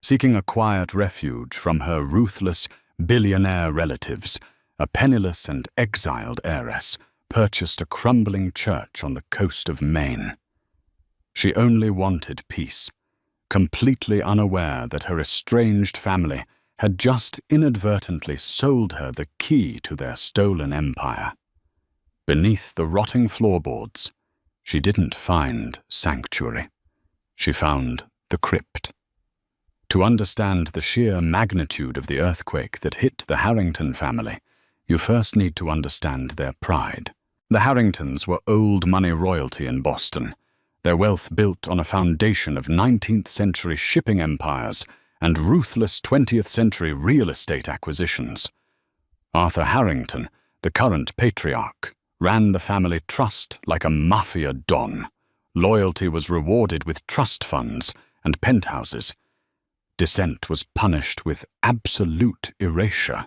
Seeking a quiet refuge from her ruthless billionaire relatives, a penniless and exiled heiress purchased a crumbling church on the coast of Maine. She only wanted peace, completely unaware that her estranged family had just inadvertently sold her the key to their stolen empire. Beneath the rotting floorboards, she didn't find sanctuary. She found the crypt. To understand the sheer magnitude of the earthquake that hit the Harrington family, you first need to understand their pride. The Harringtons were old money royalty in Boston, their wealth built on a foundation of 19th century shipping empires and ruthless 20th century real estate acquisitions. Arthur Harrington, the current patriarch, ran the family trust like a mafia don. Loyalty was rewarded with trust funds and penthouses. Dissent was punished with absolute erasure.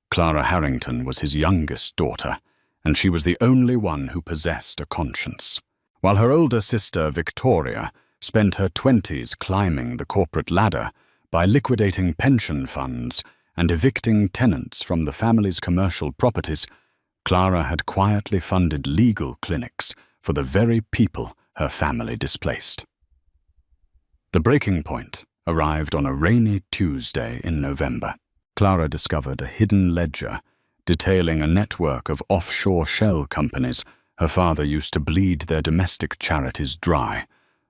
Clara Harrington was his youngest daughter, and she was the only one who possessed a conscience. While her older sister, Victoria, spent her 20s climbing the corporate ladder by liquidating pension funds and evicting tenants from the family's commercial properties, Clara had quietly funded legal clinics for the very people her family displaced. The breaking point arrived on a rainy Tuesday in November. Clara discovered a hidden ledger detailing a network of offshore shell companies her father used to bleed their domestic charities dry,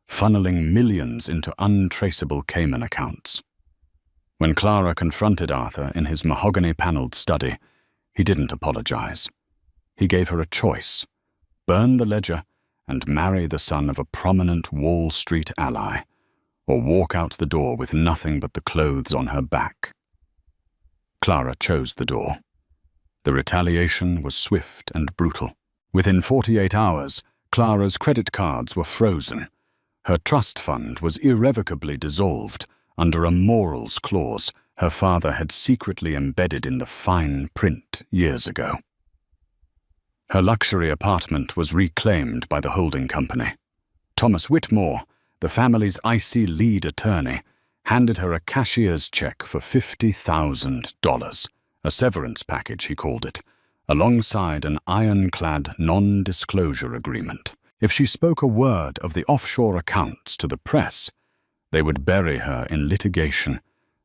funneling millions into untraceable Cayman accounts. When Clara confronted Arthur in his mahogany-paneled study, he didn't apologize. He gave her a choice: burn the ledger and marry the son of a prominent Wall Street ally, or walk out the door with nothing but the clothes on her back. Clara chose the door. The retaliation was swift and brutal. Within 48 hours, Clara's credit cards were frozen. Her trust fund was irrevocably dissolved under a morals clause her father had secretly embedded in the fine print years ago. Her luxury apartment was reclaimed by the holding company. Thomas Whitmore, the family's icy lead attorney, handed her a cashier's check for $50,000, a severance package he called it, alongside an ironclad non-disclosure agreement. If she spoke a word of the offshore accounts to the press, they would bury her in litigation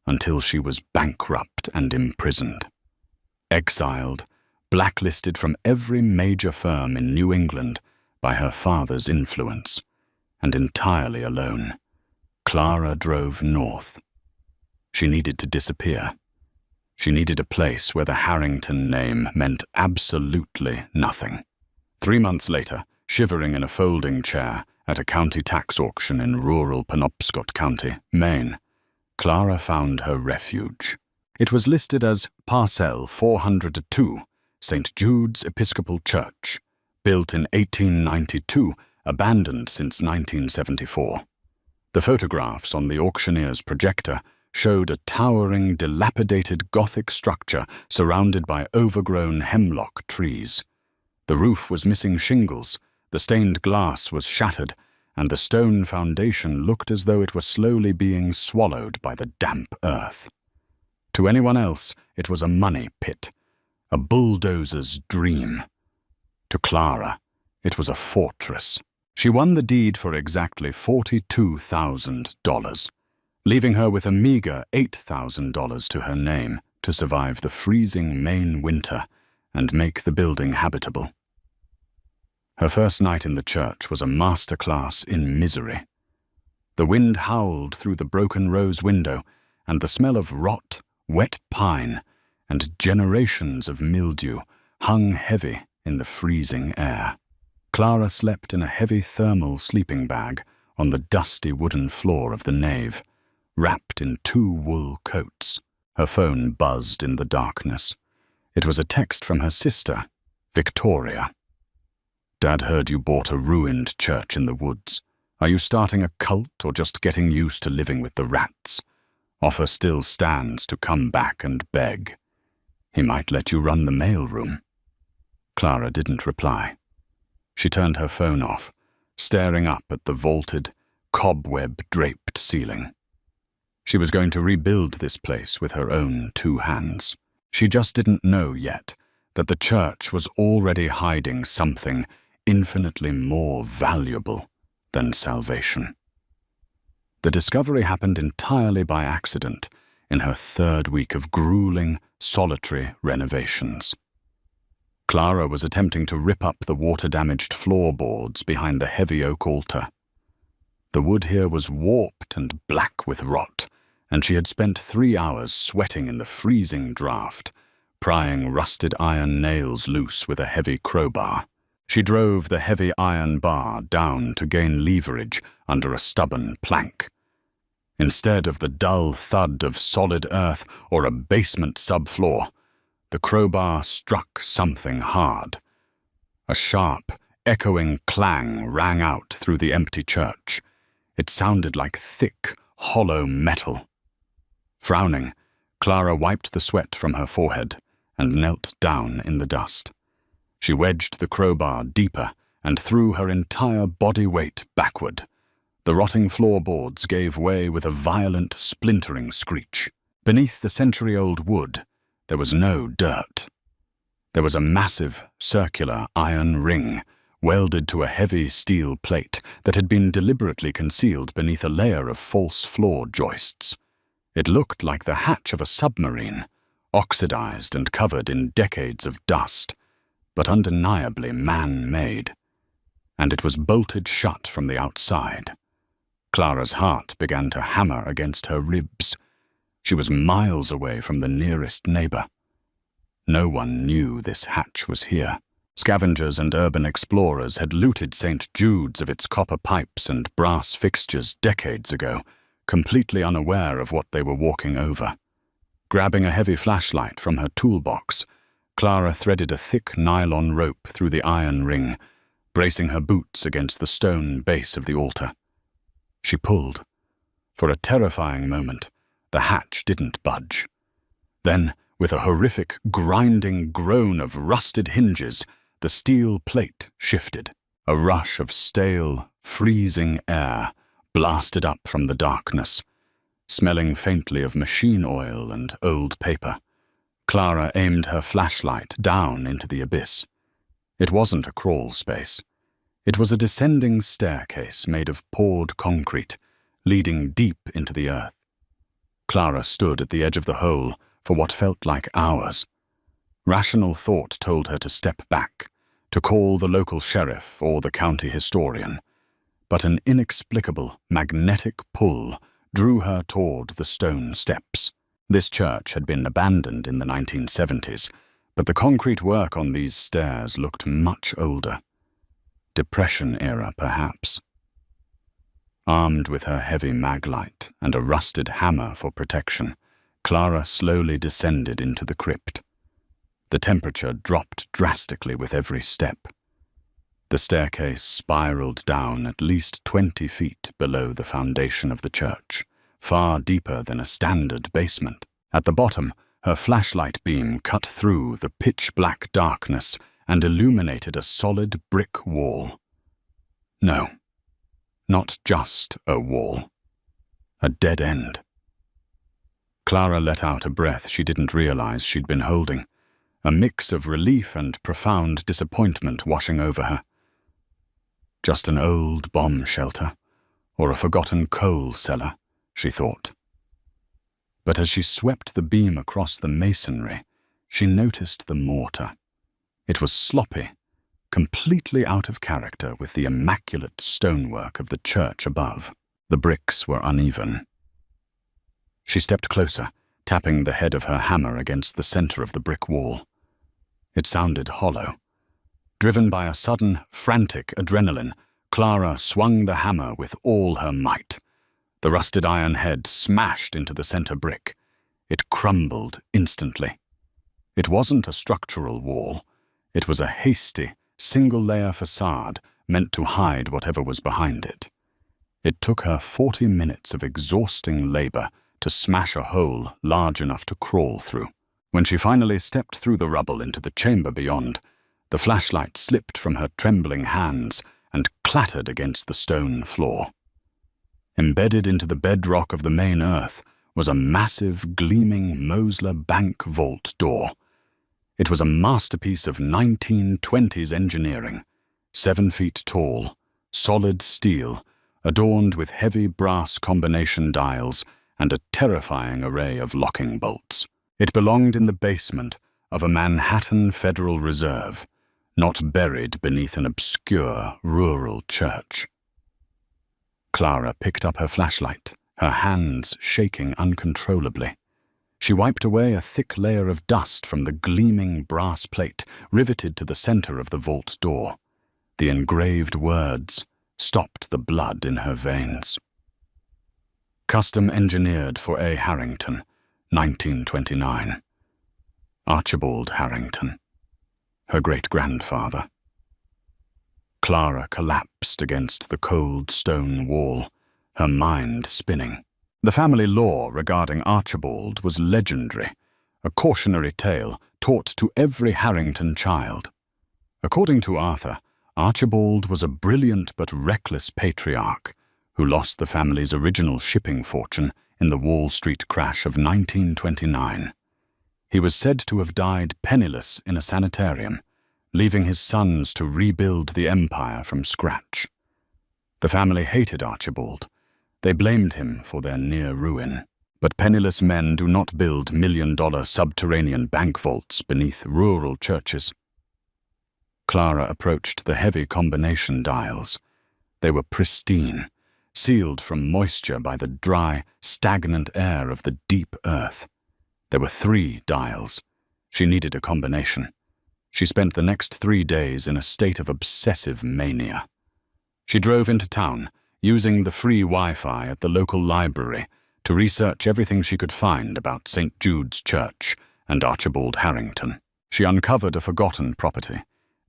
until she was bankrupt and imprisoned. Exiled, blacklisted from every major firm in New England by her father's influence, and entirely alone, Clara drove north. She needed to disappear. She needed a place where the Harrington name meant absolutely nothing. 3 months later, shivering in a folding chair at a county tax auction in rural Penobscot County, Maine, Clara found her refuge. It was listed as Parcel 402, St. Jude's Episcopal Church, built in 1892, abandoned since 1974. The photographs on the auctioneer's projector showed a towering, dilapidated Gothic structure surrounded by overgrown hemlock trees. The roof was missing shingles, the stained glass was shattered, and the stone foundation looked as though it were slowly being swallowed by the damp earth. To anyone else, it was a money pit, a bulldozer's dream. To Clara, it was a fortress. She won the deed for exactly $42,000, leaving her with a meager $8,000 to her name to survive the freezing Maine winter and make the building habitable. Her first night in the church was a masterclass in misery. The wind howled through the broken rose window, and the smell of rot, wet pine, and generations of mildew hung heavy in the freezing air. Clara slept in a heavy thermal sleeping bag on the dusty wooden floor of the nave, wrapped in 2 wool coats. Her phone buzzed in the darkness. It was a text from her sister, Victoria. "Dad heard you bought a ruined church in the woods. Are you starting a cult or just getting used to living with the rats? Offer still stands to come back and beg. He might let you run the mailroom." Clara didn't reply. She turned her phone off, staring up at the vaulted, cobweb-draped ceiling. She was going to rebuild this place with her own 2 hands. She just didn't know yet that the church was already hiding something infinitely more valuable than salvation. The discovery happened entirely by accident in her 3rd week of grueling, solitary renovations. Clara was attempting to rip up the water-damaged floorboards behind the heavy oak altar. The wood here was warped and black with rot, and she had spent 3 hours sweating in the freezing draught, prying rusted iron nails loose with a heavy crowbar. She drove the heavy iron bar down to gain leverage under a stubborn plank. Instead of the dull thud of solid earth or a basement subfloor, the crowbar struck something hard. A sharp, echoing clang rang out through the empty church. It sounded like thick, hollow metal. Frowning, Clara wiped the sweat from her forehead and knelt down in the dust. She wedged the crowbar deeper and threw her entire body weight backward. The rotting floorboards gave way with a violent, splintering screech. Beneath the century-old wood, there was no dirt. There was a massive, circular iron ring welded to a heavy steel plate that had been deliberately concealed beneath a layer of false floor joists. It looked like the hatch of a submarine, oxidized and covered in decades of dust, but undeniably man-made. And it was bolted shut from the outside. Clara's heart began to hammer against her ribs. She was miles away from the nearest neighbor. No one knew this hatch was here. Scavengers and urban explorers had looted St. Jude's of its copper pipes and brass fixtures decades ago, completely unaware of what they were walking over. Grabbing a heavy flashlight from her toolbox, Clara threaded a thick nylon rope through the iron ring, bracing her boots against the stone base of the altar. She pulled. For a terrifying moment, the hatch didn't budge. Then, with a horrific, grinding groan of rusted hinges, the steel plate shifted. A rush of stale, freezing air blasted up from the darkness, smelling faintly of machine oil and old paper. Clara aimed her flashlight down into the abyss. It wasn't a crawl space. It was a descending staircase made of poured concrete, leading deep into the earth. Clara stood at the edge of the hole for what felt like hours. Rational thought told her to step back, to call the local sheriff or the county historian. But an inexplicable, magnetic pull drew her toward the stone steps. This church had been abandoned in the 1970s, but the concrete work on these stairs looked much older. Depression era, perhaps. Armed with her heavy maglite and a rusted hammer for protection, Clara slowly descended into the crypt. The temperature dropped drastically with every step. The staircase spiraled down at least 20 feet below the foundation of the church, far deeper than a standard basement. At the bottom, her flashlight beam cut through the pitch-black darkness and illuminated a solid brick wall. No, not just a wall. A dead end. Clara let out a breath she didn't realize she'd been holding, a mix of relief and profound disappointment washing over her. Just an old bomb shelter, or a forgotten coal cellar, she thought. But as she swept the beam across the masonry, she noticed the mortar. It was sloppy, completely out of character with the immaculate stonework of the church above. The bricks were uneven. She stepped closer, tapping the head of her hammer against the center of the brick wall. It sounded hollow. Driven by a sudden, frantic adrenaline, Clara swung the hammer with all her might. The rusted iron head smashed into the center brick. It crumbled instantly. It wasn't a structural wall. It was a hasty, single-layer facade meant to hide whatever was behind it. It took her 40 minutes of exhausting labor to smash a hole large enough to crawl through. When she finally stepped through the rubble into the chamber beyond, the flashlight slipped from her trembling hands and clattered against the stone floor. Embedded into the bedrock of the main earth was a massive, gleaming Mosler Bank vault door. It was a masterpiece of 1920s engineering, 7 feet tall, solid steel, adorned with heavy brass combination dials and a terrifying array of locking bolts. It belonged in the basement of a Manhattan Federal Reserve, not buried beneath an obscure rural church. Clara picked up her flashlight, her hands shaking uncontrollably. She wiped away a thick layer of dust from the gleaming brass plate riveted to the center of the vault door. The engraved words stopped the blood in her veins. Custom engineered for A. Harrington, 1929. Archibald Harrington, her great-grandfather. Clara collapsed against the cold stone wall, her mind spinning. The family lore regarding Archibald was legendary, a cautionary tale taught to every Harrington child. According to Arthur, Archibald was a brilliant but reckless patriarch who lost the family's original shipping fortune in the Wall Street crash of 1929. He was said to have died penniless in a sanitarium, leaving his sons to rebuild the empire from scratch. The family hated Archibald. They blamed him for their near ruin. But penniless men do not build million-dollar subterranean bank vaults beneath rural churches. Clara approached the heavy combination dials. They were pristine, sealed from moisture by the dry, stagnant air of the deep earth. There were 3 dials. She needed a combination. She spent the next 3 days in a state of obsessive mania. She drove into town, using the free Wi-Fi at the local library to research everything she could find about St. Jude's Church and Archibald Harrington. She uncovered a forgotten property,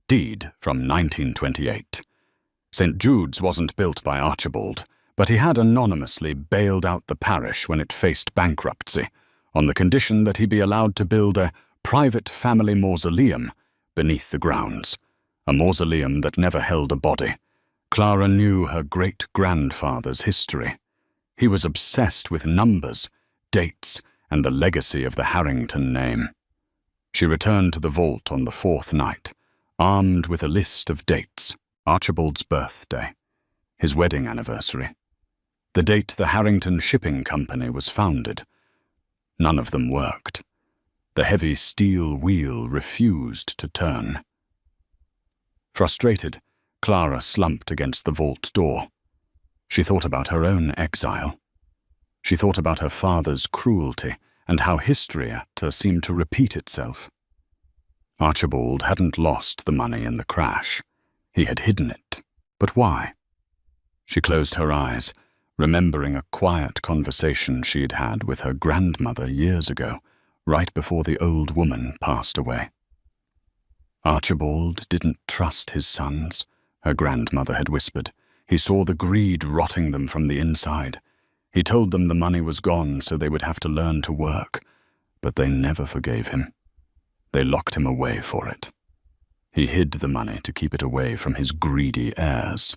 deed from 1928. St. Jude's wasn't built by Archibald, but he had anonymously bailed out the parish when it faced bankruptcy, on the condition that he be allowed to build a private family mausoleum beneath the grounds, a mausoleum that never held a body. Clara knew her great-grandfather's history. He was obsessed with numbers, dates, and the legacy of the Harrington name. She returned to the vault on the 4th night, armed with a list of dates: Archibald's birthday, his wedding anniversary, the date the Harrington Shipping Company was founded. None of them worked. The heavy steel wheel refused to turn. Frustrated, Clara slumped against the vault door. She thought about her own exile. She thought about her father's cruelty and how history seemed to repeat itself. Archibald hadn't lost the money in the crash. He had hidden it. But why? She closed her eyes, remembering a quiet conversation she'd had with her grandmother years ago, right before the old woman passed away. Archibald didn't trust his sons, her grandmother had whispered. He saw the greed rotting them from the inside. He told them the money was gone so they would have to learn to work, but they never forgave him. They locked him away for it. He hid the money to keep it away from his greedy heirs.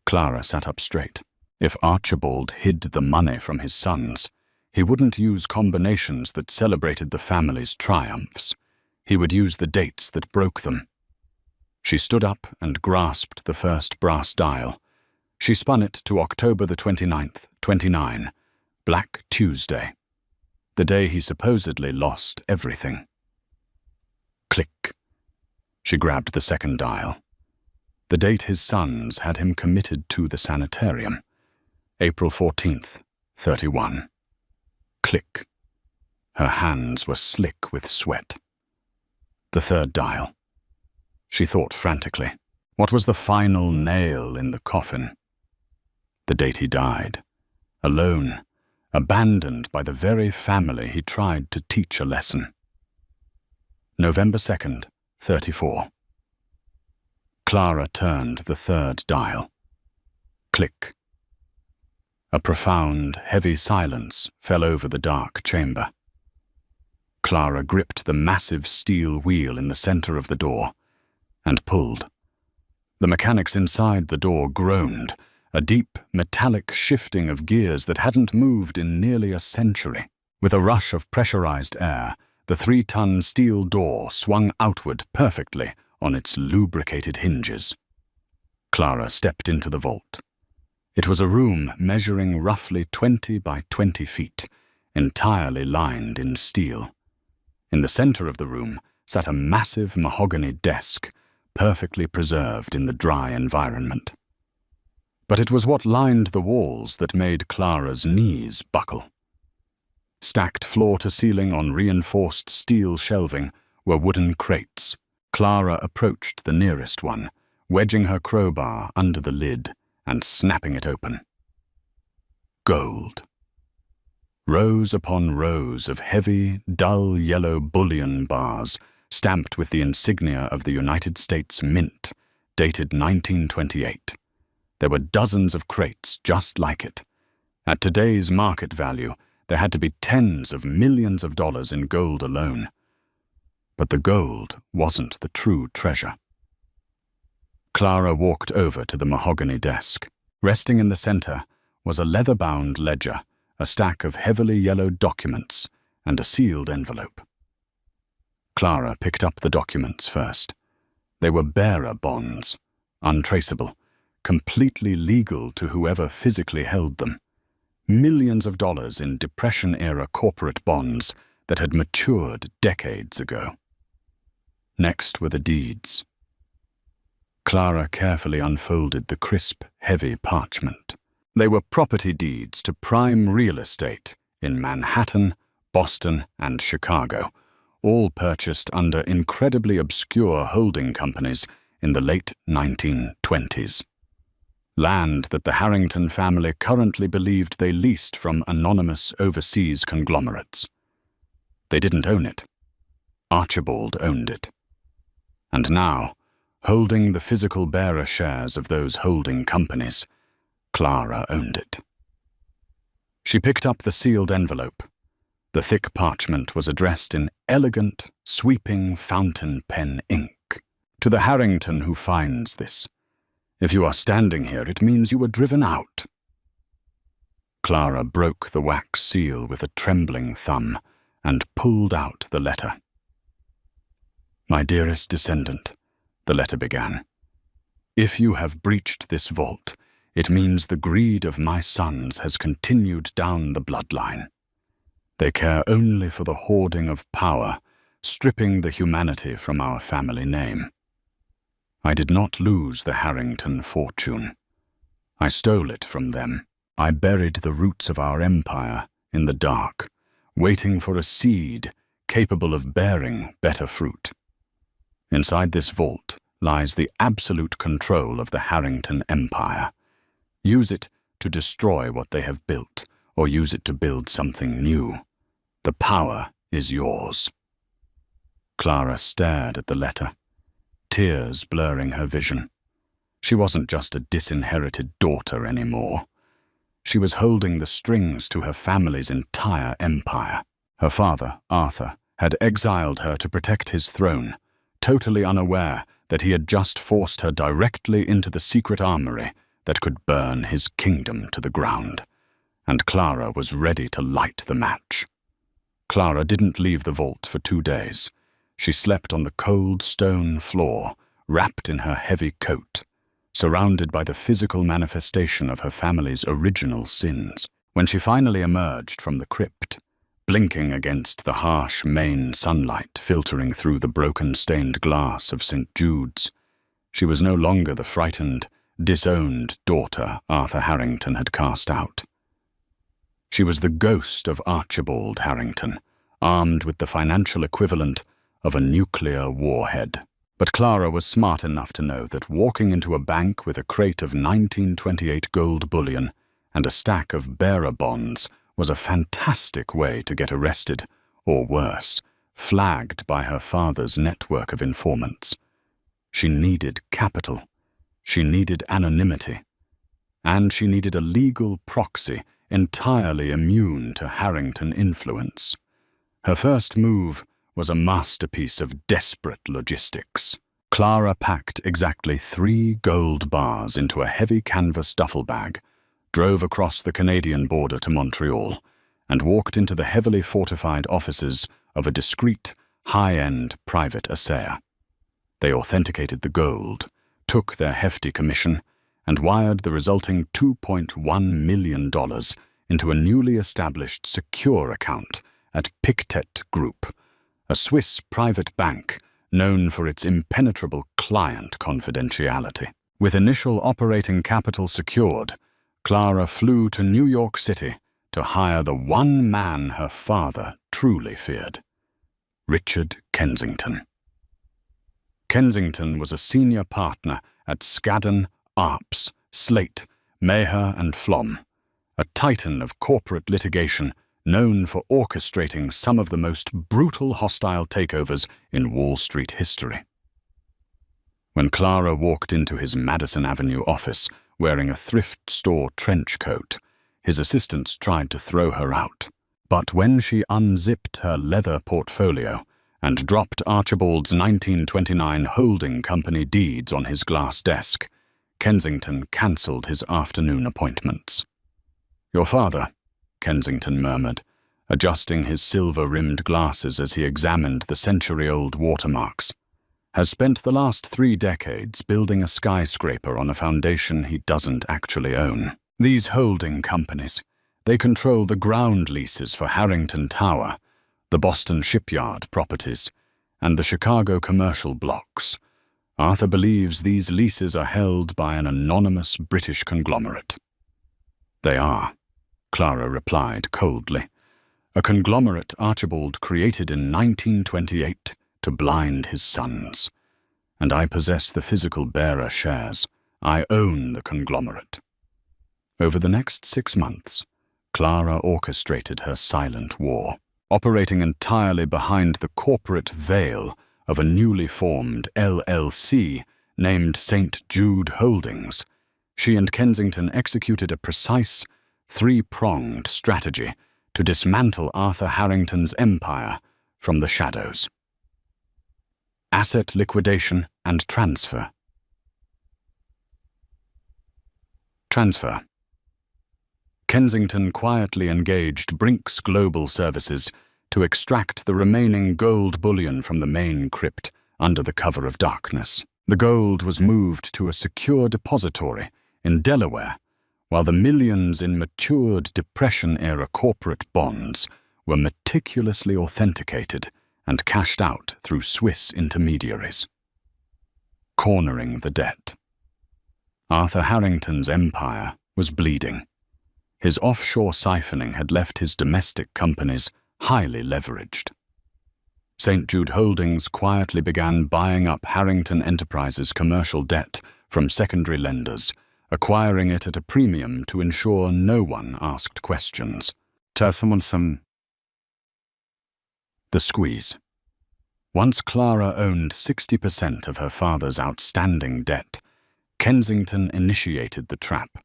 Clara sat up straight. If Archibald hid the money from his sons, he wouldn't use combinations that celebrated the family's triumphs. He would use the dates that broke them. She stood up and grasped the first brass dial. She spun it to October the 29th, 29, Black Tuesday, the day he supposedly lost everything. Click. She grabbed the second dial. The date his sons had him committed to the sanitarium, April 14th, 31. Click. Her hands were slick with sweat. The third dial. She thought frantically. What was the final nail in the coffin? The date he died. Alone, abandoned by the very family he tried to teach a lesson. November 2nd, 34. Clara turned the third dial. Click. A profound, heavy silence fell over the dark chamber. Clara gripped the massive steel wheel in the center of the door and pulled. The mechanics inside the door groaned a deep, metallic shifting of gears that hadn't moved in nearly a century. With a rush of pressurized air, the 3-ton steel door swung outward perfectly on its lubricated hinges. Clara stepped into the vault. It was a room measuring roughly 20 by 20 feet, entirely lined in steel. In the center of the room sat a massive mahogany desk, perfectly preserved in the dry environment. But it was what lined the walls that made Clara's knees buckle. Stacked floor to ceiling on reinforced steel shelving were wooden crates. Clara approached the nearest one, wedging her crowbar under the lid and snapping it open. Gold. Rows upon rows of heavy, dull yellow bullion bars stamped with the insignia of the United States Mint, dated 1928. There were dozens of crates just like it. At today's market value, there had to be tens of millions of dollars in gold alone. But the gold wasn't the true treasure. Clara walked over to the mahogany desk. Resting in the center was a leather-bound ledger, a stack of heavily yellowed documents, and a sealed envelope. Clara picked up the documents first. They were bearer bonds, untraceable, completely legal to whoever physically held them. Millions of dollars in Depression-era corporate bonds that had matured decades ago. Next were the deeds. Clara carefully unfolded the crisp, heavy parchment. They were property deeds to prime real estate in Manhattan, Boston, and Chicago, all purchased under incredibly obscure holding companies in the late 1920s. Land that the Harrington family currently believed they leased from anonymous overseas conglomerates. They didn't own it. Archibald owned it. And now, holding the physical bearer shares of those holding companies, Clara owned it. She picked up the sealed envelope. The thick parchment was addressed in elegant, sweeping fountain pen ink. To the Harrington who finds this. If you are standing here, it means you were driven out. Clara broke the wax seal with a trembling thumb and pulled out the letter. My dearest descendant, the letter began. If you have breached this vault, it means the greed of my sons has continued down the bloodline. They care only for the hoarding of power, stripping the humanity from our family name. I did not lose the Harrington fortune. I stole it from them. I buried the roots of our empire in the dark, waiting for a seed capable of bearing better fruit. Inside this vault lies the absolute control of the Harrington Empire. Use it to destroy what they have built, or use it to build something new. The power is yours. Clara stared at the letter, tears blurring her vision. She wasn't just a disinherited daughter anymore. She was holding the strings to her family's entire empire. Her father, Arthur, had exiled her to protect his throne, totally unaware that he had just forced her directly into the secret armory that could burn his kingdom to the ground. And Clara was ready to light the match. Clara didn't leave the vault for 2 days. She slept on the cold stone floor, wrapped in her heavy coat, surrounded by the physical manifestation of her family's original sins. When she finally emerged from the crypt, blinking against the harsh Maine sunlight filtering through the broken stained glass of St. Jude's, she was no longer the frightened, disowned daughter Arthur Harrington had cast out. She was the ghost of Archibald Harrington, armed with the financial equivalent of a nuclear warhead. But Clara was smart enough to know that walking into a bank with a crate of 1928 gold bullion and a stack of bearer bonds was a fantastic way to get arrested, or worse, flagged by her father's network of informants. She needed capital. She needed anonymity. And she needed a legal proxy entirely immune to Harrington influence. Her first move was a masterpiece of desperate logistics. Clara packed exactly 3 gold bars into a heavy canvas duffel bag, drove across the Canadian border to Montreal, and walked into the heavily fortified offices of a discreet, high-end private assayer. They authenticated the gold, took their hefty commission, and wired the resulting $2.1 million into a newly established secure account at Pictet Group, a Swiss private bank known for its impenetrable client confidentiality. With initial operating capital secured, Clara flew to New York City to hire the one man her father truly feared, Richard Kensington. Kensington was a senior partner at Skadden, Arps, Slate, Maher and Flom, a titan of corporate litigation known for orchestrating some of the most brutal hostile takeovers in Wall Street history. When Clara walked into his Madison Avenue office wearing a thrift store trench coat, his assistants tried to throw her out. But when she unzipped her leather portfolio and dropped Archibald's 1929 holding company deeds on his glass desk, Kensington cancelled his afternoon appointments. "Your father," Kensington murmured, adjusting his silver-rimmed glasses as he examined the century-old watermarks, "has spent the last 3 decades building a skyscraper on a foundation he doesn't actually own. These holding companies, they control the ground leases for Harrington Tower, the Boston Shipyard properties, and the Chicago commercial blocks. Arthur believes these leases are held by an anonymous British conglomerate." "They are," Clara replied coldly. "A conglomerate Archibald created in 1928 to blind his sons. And I possess the physical bearer shares. I own the conglomerate." Over the next 6 months, Clara orchestrated her silent war, operating entirely behind the corporate veil of a newly formed LLC named St. Jude Holdings. She and Kensington executed a precise, 3-pronged strategy to dismantle Arthur Harrington's empire from the shadows. Asset liquidation and transfer. Transfer. Kensington quietly engaged Brinks Global Services to extract the remaining gold bullion from the main crypt under the cover of darkness. The gold was moved to a secure depository in Delaware, while the millions in matured Depression-era corporate bonds were meticulously authenticated and cashed out through Swiss intermediaries. Cornering the debt. Arthur Harrington's empire was bleeding. His offshore siphoning had left his domestic companies highly leveraged. St. Jude Holdings quietly began buying up Harrington Enterprises' commercial debt from secondary lenders, acquiring it at a premium to ensure no one asked questions. "Tell someone some..." The squeeze. Once Clara owned 60% of her father's outstanding debt, Kensington initiated the trap.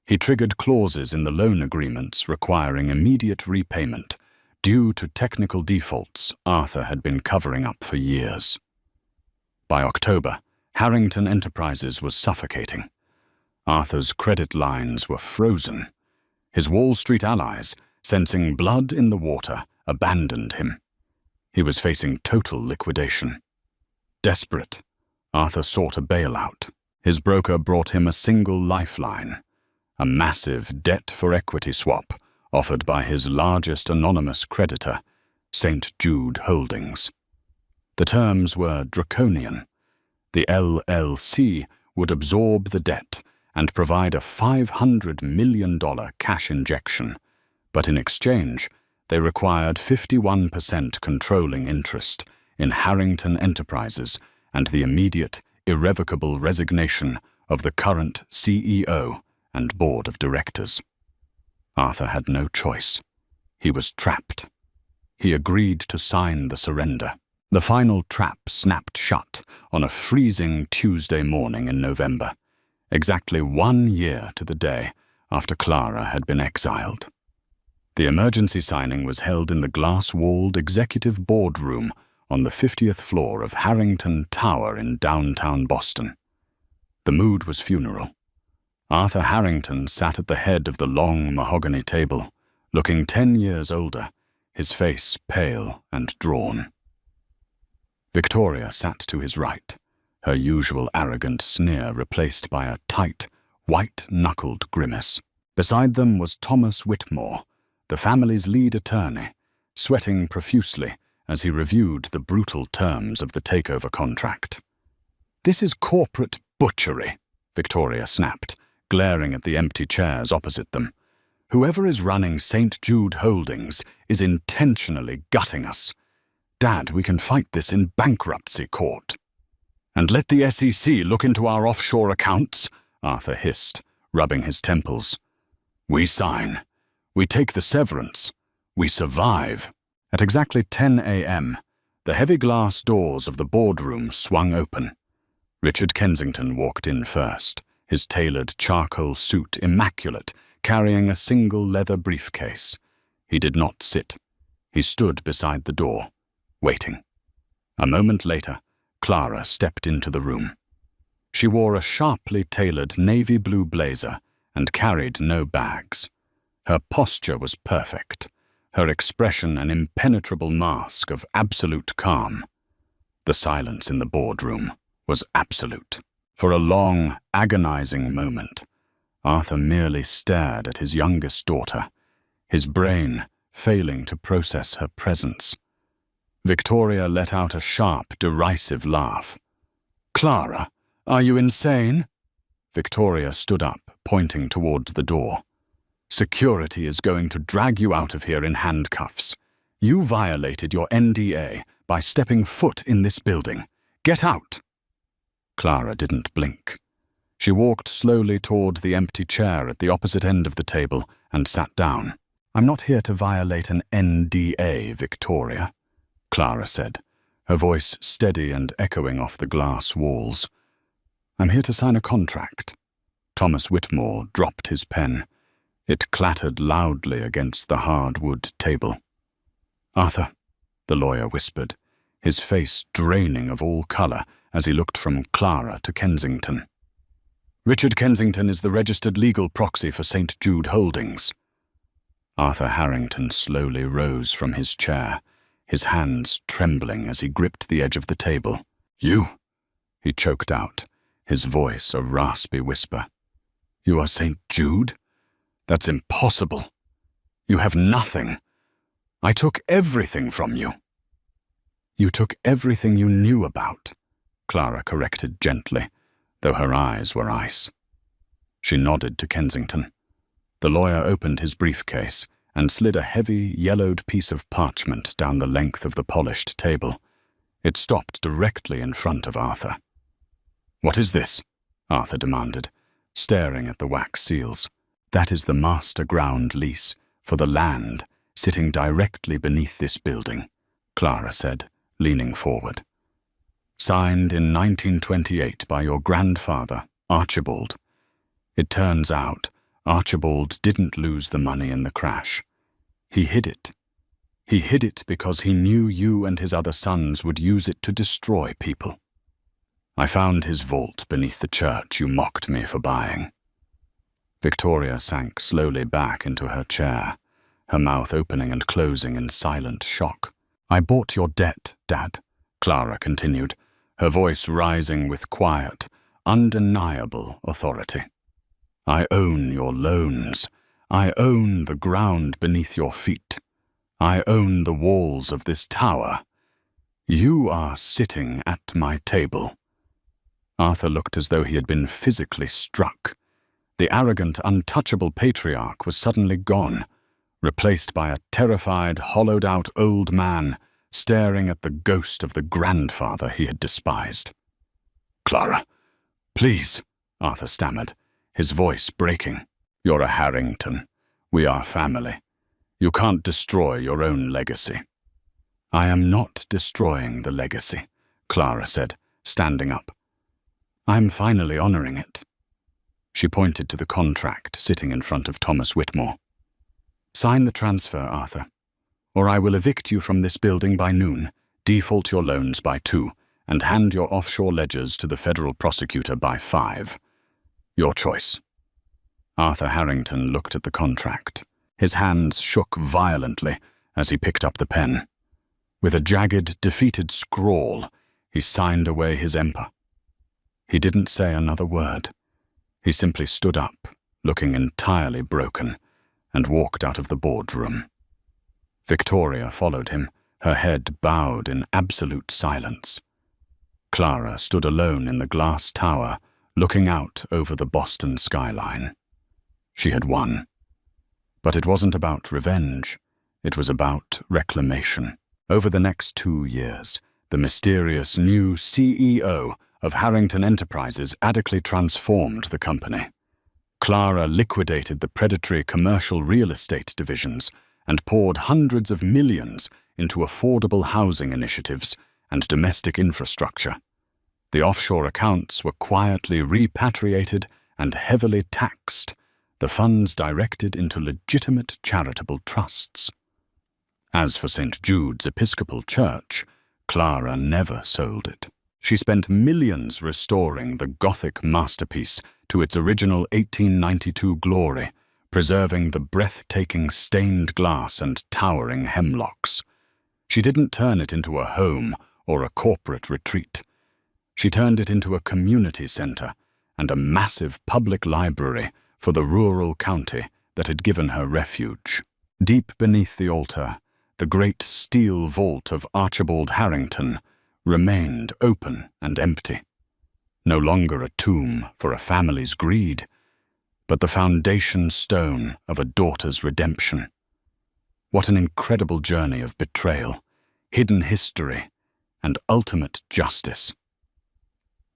He triggered clauses in the loan agreements requiring immediate repayment due to technical defaults Arthur had been covering up for years. By October, Harrington Enterprises was suffocating. Arthur's credit lines were frozen. His Wall Street allies, sensing blood in the water, abandoned him. He was facing total liquidation. Desperate, Arthur sought a bailout. His broker brought him a single lifeline, a massive debt-for-equity swap offered by his largest anonymous creditor, St. Jude Holdings. The terms were draconian. The LLC would absorb the debt and provide a $500 million cash injection, but in exchange, they required 51% controlling interest in Harrington Enterprises and the immediate, irrevocable resignation of the current CEO and board of directors. Arthur had no choice. He was trapped. He agreed to sign the surrender. The final trap snapped shut on a freezing Tuesday morning in November, exactly 1 year to the day after Clara had been exiled. The emergency signing was held in the glass-walled executive boardroom on the 50th floor of Harrington Tower in downtown Boston. The mood was funeral. Arthur Harrington sat at the head of the long mahogany table, looking 10 years older, his face pale and drawn. Victoria sat to his right, her usual arrogant sneer replaced by a tight, white-knuckled grimace. Beside them was Thomas Whitmore, the family's lead attorney, sweating profusely as he reviewed the brutal terms of the takeover contract. "This is corporate butchery," Victoria snapped, glaring at the empty chairs opposite them. "Whoever is running St. Jude Holdings is intentionally gutting us. Dad, we can fight this in bankruptcy court." "And let the SEC look into our offshore accounts," Arthur hissed, rubbing his temples. "We sign. We take the severance. We survive." At exactly 10 a.m., the heavy glass doors of the boardroom swung open. Richard Kensington walked in first, his tailored charcoal suit immaculate, carrying a single leather briefcase. He did not sit. He stood beside the door, waiting. A moment later, Clara stepped into the room. She wore a sharply tailored navy blue blazer and carried no bags. Her posture was perfect, her expression an impenetrable mask of absolute calm. The silence in the boardroom was absolute. For a long, agonizing moment, Arthur merely stared at his youngest daughter, his brain failing to process her presence. Victoria let out a sharp, derisive laugh. "Clara, are you insane?" Victoria stood up, pointing towards the door. "Security is going to drag you out of here in handcuffs. You violated your NDA by stepping foot in this building. Get out!" Clara didn't blink. She walked slowly toward the empty chair at the opposite end of the table and sat down. "I'm not here to violate an NDA, Victoria," Clara said, her voice steady and echoing off the glass walls. "I'm here to sign a contract." Thomas Whitmore dropped his pen. It clattered loudly against the hardwood table. "Arthur," the lawyer whispered, his face draining of all color as he looked from Clara to Kensington. "Richard Kensington is the registered legal proxy for St. Jude Holdings." Arthur Harrington slowly rose from his chair, his hands trembling as he gripped the edge of the table. "You," he choked out, his voice a raspy whisper. "You are St. Jude? That's impossible. You have nothing. I took everything from you." "You took everything you knew about," Clara corrected gently, though her eyes were ice. She nodded to Kensington. The lawyer opened his briefcase and slid a heavy, yellowed piece of parchment down the length of the polished table. It stopped directly in front of Arthur. "What is this?" Arthur demanded, staring at the wax seals. "That is the master ground lease for the land sitting directly beneath this building," Clara said, leaning forward. "Signed in 1928 by your grandfather, Archibald. It turns out Archibald didn't lose the money in the crash. He hid it. He hid it because he knew you and his other sons would use it to destroy people. I found his vault beneath the church you mocked me for buying." Victoria sank slowly back into her chair, her mouth opening and closing in silent shock. "I bought your debt, Dad," Clara continued, her voice rising with quiet, undeniable authority. "I own your loans. I own the ground beneath your feet. I own the walls of this tower. You are sitting at my table." Arthur looked as though he had been physically struck. The arrogant, untouchable patriarch was suddenly gone, replaced by a terrified, hollowed-out old man staring at the ghost of the grandfather he had despised. "Clara, please," Arthur stammered, his voice breaking. "You're a Harrington. We are family. You can't destroy your own legacy." "I am not destroying the legacy," Clara said, standing up. "I'm finally honoring it." She pointed to the contract sitting in front of Thomas Whitmore. "Sign the transfer, Arthur, or I will evict you from this building by noon, default your loans by 2, and hand your offshore ledgers to the federal prosecutor by 5. Your choice. Arthur Harrington looked at the contract. His hands shook violently as he picked up the pen. With a jagged, defeated scrawl, he signed away his emper. He didn't say another word. He simply stood up, looking entirely broken, and walked out of the boardroom. Victoria followed him, her head bowed in absolute silence. Clara stood alone in the glass tower, looking out over the Boston skyline. She had won. But it wasn't about revenge. It was about reclamation. Over the next 2 years, the mysterious new CEO of Harrington Enterprises radically transformed the company. Clara liquidated the predatory commercial real estate divisions and poured hundreds of millions into affordable housing initiatives and domestic infrastructure. The offshore accounts were quietly repatriated and heavily taxed, the funds directed into legitimate charitable trusts. As for St. Jude's Episcopal Church, Clara never sold it. She spent millions restoring the Gothic masterpiece to its original 1892 glory, preserving the breathtaking stained glass and towering hemlocks. She didn't turn it into a home or a corporate retreat. She turned it into a community center and a massive public library for the rural county that had given her refuge. Deep beneath the altar, the great steel vault of Archibald Harrington remained open and empty. No longer a tomb for a family's greed, but the foundation stone of a daughter's redemption. What an incredible journey of betrayal, hidden history, and ultimate justice.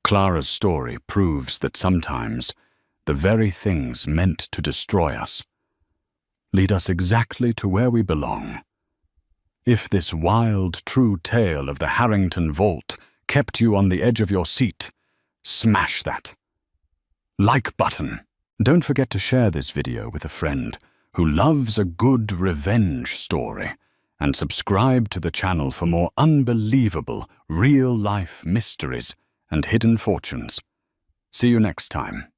Clara's story proves that sometimes the very things meant to destroy us lead us exactly to where we belong. If this wild, true tale of the Harrington Vault kept you on the edge of your seat, smash that like button. Don't forget to share this video with a friend who loves a good revenge story, and subscribe to the channel for more unbelievable, real-life mysteries and hidden fortunes. See you next time.